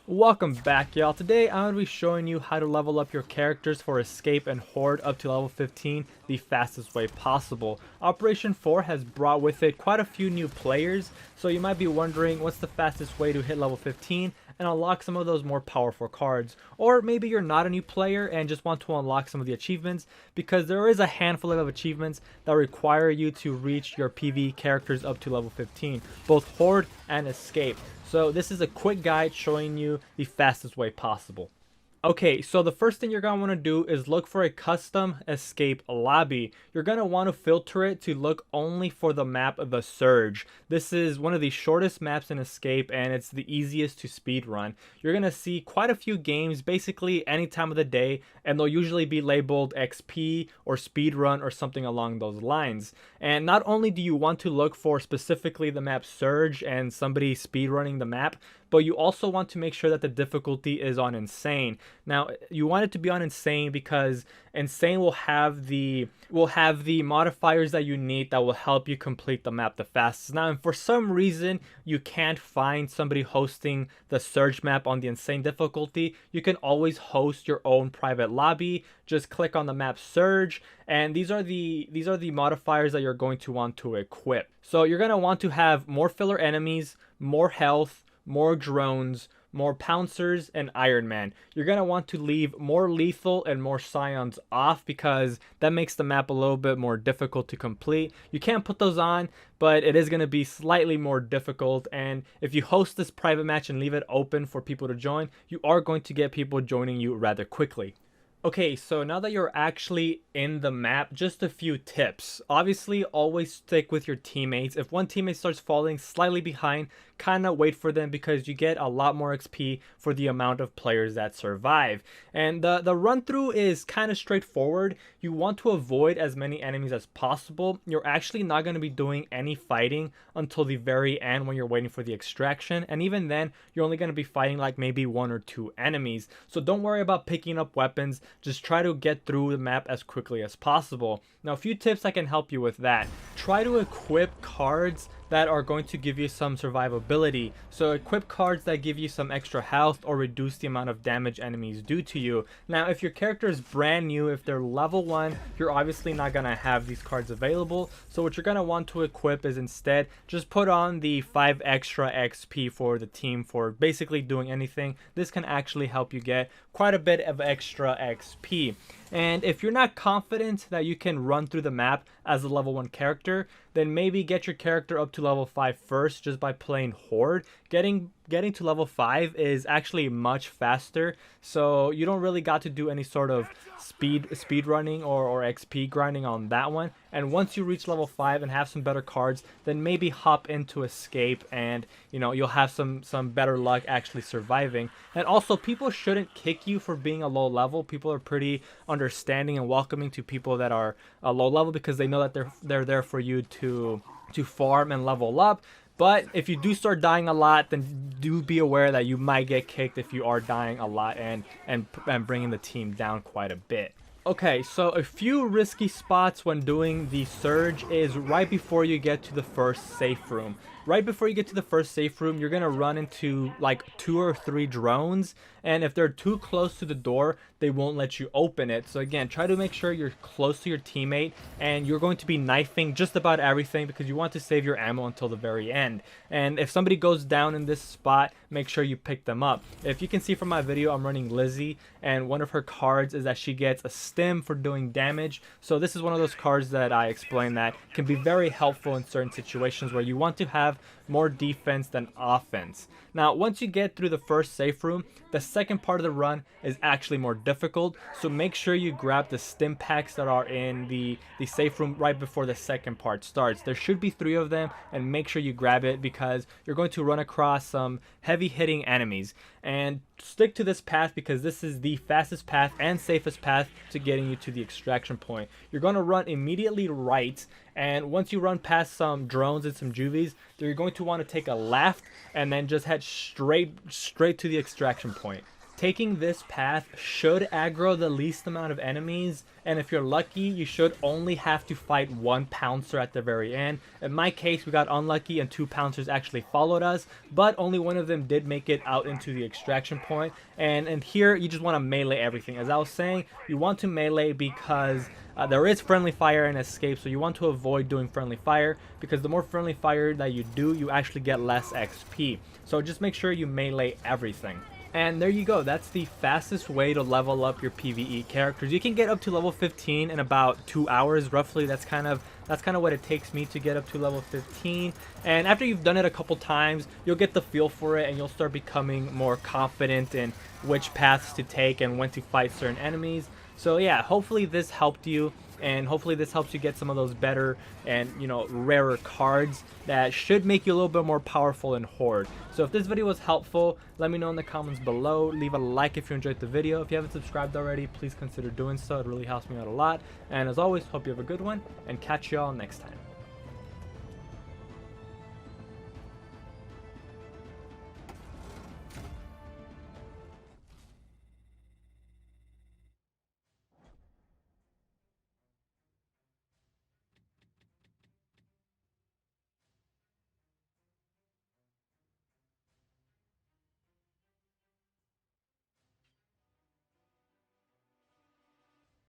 Welcome back, y'all. Today I'm going to be showing you how to level up your characters for Escape and Horde up to level 15 the fastest way possible. Operation 4 has brought with it quite a few new players, so you might be wondering what's the fastest way to hit level 15 and unlock some of those more powerful cards. Or maybe you're not a new player and just want to unlock some of the achievements, because there is a handful of achievements that require you to reach your PVE characters up to level 15, both Horde and Escape. So this is a quick guide showing you the fastest way possible. Okay, so the first thing you're going to want to do is look for a custom escape lobby. You're going to want to filter it to look only for the map The Surge. This is one of the shortest maps in Escape and it's the easiest to speedrun. You're going to see quite a few games basically any time of the day, and they'll usually be labeled XP or speedrun or something along those lines. And not only do you want to look for specifically the map Surge and somebody speedrunning the map, but you also want to make sure that the difficulty is on Insane. Now, you want it to be on Insane because Insane will have the modifiers that you need that will help you complete the map the fastest. Now, if for some reason you can't find somebody hosting the Surge map on the Insane difficulty, you can always host your own private lobby. Just click on the map Surge, and these are the modifiers that you're going to want to equip. So you're going to want to have more filler enemies, more health, more drones, more pouncers, and Iron Man. You're going to want to leave more lethal and more scions off because that makes the map a little bit more difficult to complete. You can't put those on, but it is going to be slightly more difficult, and if you host this private match and leave it open for people to join, you are going to get people joining you rather quickly. Okay, so now that you're actually in the map, just a few tips. Obviously, always stick with your teammates. If one teammate starts falling slightly behind, kind of wait for them because you get a lot more XP for the amount of players that survive. And the run through is kind of straightforward. You want to avoid as many enemies as possible. You're actually not going to be doing any fighting until the very end when you're waiting for the extraction. And even then, you're only going to be fighting like maybe 1 or 2 enemies. So don't worry about picking up weapons. Just try to get through the map as quickly as possible. Now, a few tips I can help you with that. Try to equip cards that are going to give you some survivability. So equip cards that give you some extra health or reduce the amount of damage enemies do to you. Now, if your character is brand new, if they're level 1, you're obviously not going to have these cards available. So what you're going to want to equip is instead just put on the 5 extra XP for the team for basically doing anything. This can actually help you get quite a bit of extra XP. And if you're not confident that you can run through the map as a level 1 character, then maybe get your character up to level 5 first just by playing Horde. Getting to level 5 is actually much faster, so you don't really got to do any sort of speed running or XP grinding on that one. And once you reach level 5 and have some better cards, then maybe hop into Escape and you'll have some better luck actually surviving. And also, people shouldn't kick you for being a low level. People are pretty understanding and welcoming to people that are a low level because they know that they're there for you to farm and level up. But if you do start dying a lot, then do be aware that you might get kicked if you are dying a lot and bringing the team down quite a bit. Okay, so a few risky spots when doing the Surge is right before you get to the first safe room. Right before you get to the first safe room, you're going to run into like 2 or 3 drones, and if they're too close to the door, they won't let you open it. So again, try to make sure you're close to your teammate, and you're going to be knifing just about everything because you want to save your ammo until the very end. And if somebody goes down in this spot, make sure you pick them up. If you can see from my video, I'm running Lizzie, and one of her cards is that she gets a stim for doing damage. So this is one of those cards that I explained that can be very helpful in certain situations where you want to have more defense than offense. Now, once you get through the first safe room, the second part of the run is actually more difficult, so make sure you grab the stim packs that are in the safe room right before the second part starts. There should be 3 of them, and make sure you grab it because you're going to run across some heavy hitting enemies. And stick to this path because this is the fastest path and safest path to getting you to the extraction point. You're going to run immediately right, and once you run past some drones and some juvies, you're going to want to take a left and then just head straight to the extraction point. Taking this path should aggro the least amount of enemies, and if you're lucky, you should only have to fight one pouncer at the very end. In my case, we got unlucky and 2 pouncers actually followed us, but only one of them did make it out into the extraction point. And here, you just want to melee everything. As I was saying, you want to melee because there is friendly fire and escape, so you want to avoid doing friendly fire, because the more friendly fire that you do, you actually get less XP. So just make sure you melee everything. And there you go, that's the fastest way to level up your PvE characters. You can get up to level 15 in about 2 hours roughly. That's kind of what it takes me to get up to level 15. And after you've done it a couple times, you'll get the feel for it and you'll start becoming more confident in which paths to take and when to fight certain enemies. So yeah, hopefully this helped you, and hopefully this helps you get some of those better and, you know, rarer cards that should make you a little bit more powerful in Horde. So if this video was helpful, let me know in the comments below. Leave a like if you enjoyed the video. If you haven't subscribed already, please consider doing so. It really helps me out a lot. And as always, hope you have a good one, and catch y'all next time.